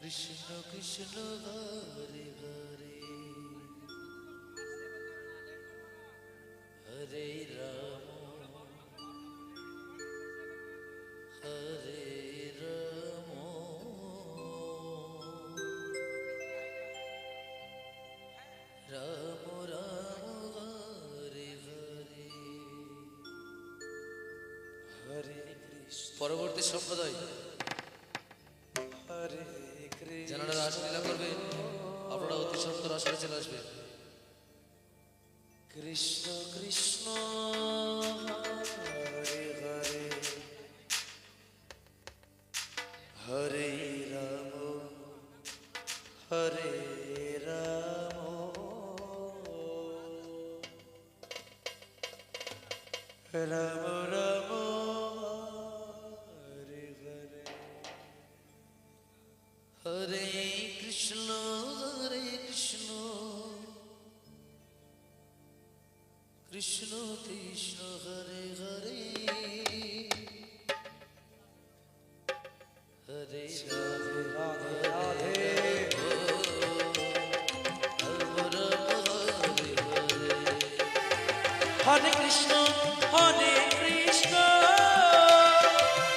কৃষ্ণ কৃষ্ণ হরে হরে হরে রাম হরে রাম রাম রাম হরে হরে হরে কৃষ্ণ। পরবর্তী সম্প্রদায় হরে কৃষ্ণ, যারা রাসলীলা করবে আপনারা অতি সত্তর আসরে চলে আসবেন। কৃষ্ণ কৃষ্ণ হরে হরে হরে রাম হরে রাম রাম রাম হরে হরে হরে কৃষ্ণ কৃষ্ণ কৃষ্ণ হরে হরে হরে রাধে রাধে রাধে হরে কৃষ্ণ হরে কৃষ্ণ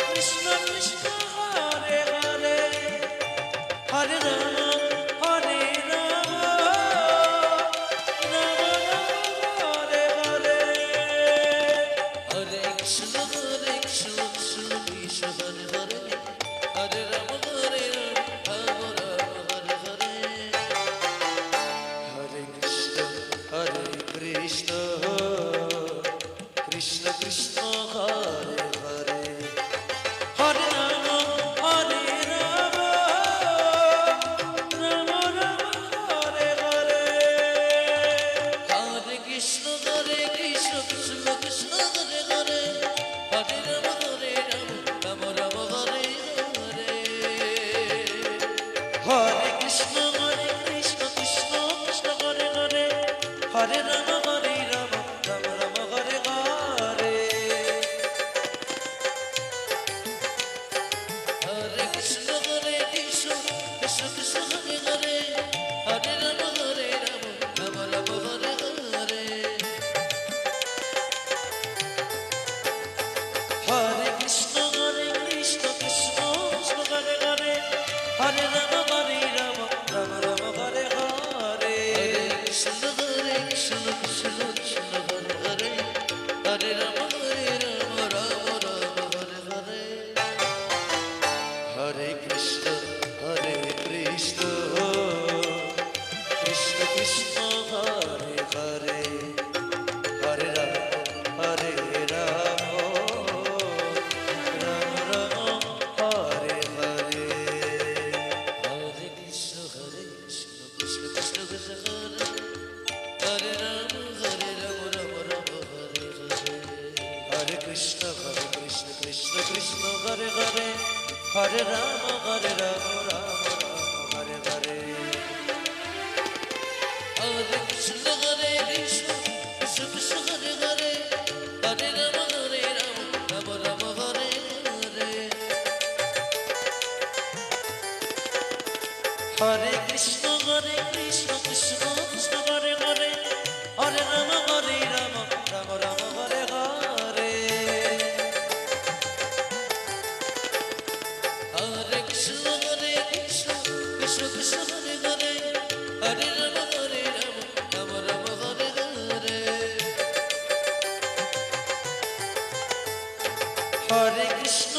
কৃষ্ণ কৃষ্ণ হরে হরে হরে রাম হরে রাম রাম রাম হরে হরে হরে কৃষ্ণ কৃষ্ণ কৃষ্ণ হরে হরে হরে রাম হরে রাম রাম হরে হরে হরে কৃষ্ণ হরে কৃষ্ণ কৃষ্ণ কৃষ্ণ হরে হরে হরে রাম হরে রাম রাম রাম হরে হরে হরে কৃষ্ণ কৃষ্ণ কৃষ্ণ হরে হরে হরে রাম রাম রাম হরে হরে হরে কৃষ্ণ কৃষ্ণ কৃষ্ণ হরে হরে হরে রাম হরে রাম রাম রাম হরে হরে হরে কৃষ্ণ কৃষ্ণ কৃষ্ণ হরে হরে হরে রাম রাম রাম হরে হরে হরে কৃষ্ণ কৃষ্ণ কৃষ্ণ হরে হরে হরে রাম রাম রাম হরে হরে কৃষ্ণ কৃষ্ণ কৃষ্ণ হরে হরে হরে রাম রাম রাম হরে হরে হরে কৃষ্ণ কৃষ্ণ কৃষ্ণ কৃষ্ণ হরে হরে হরে রাম রাম রাম হরে হরে হরে কৃষ্ণ কৃষ্ণ কৃষ্ণ কৃষ্ণ হরে হরে রাম রাম রাম হরে হরে হরে কৃষ্ণ কৃষ্ণ কৃষ্ণ হরে হরে হরে রাম রাম হরে হরে হরে কৃষ্ণ কৃষ্ণ কৃষ্ণ হরে হরে হরে রাম রাম রাম হরে হরে হরে কৃষ্ণ কৃষ্ণ কৃষ্ণ কৃষ্ণ হরে হরে হরে রাম রাম রাম হরে হরে হরে কৃষ্ণ কৃষ্ণ কৃষ্ণ কৃষ্ণ হরে হরে হরে রাম রাম রাম হরে হরে হরে কৃষ্ণ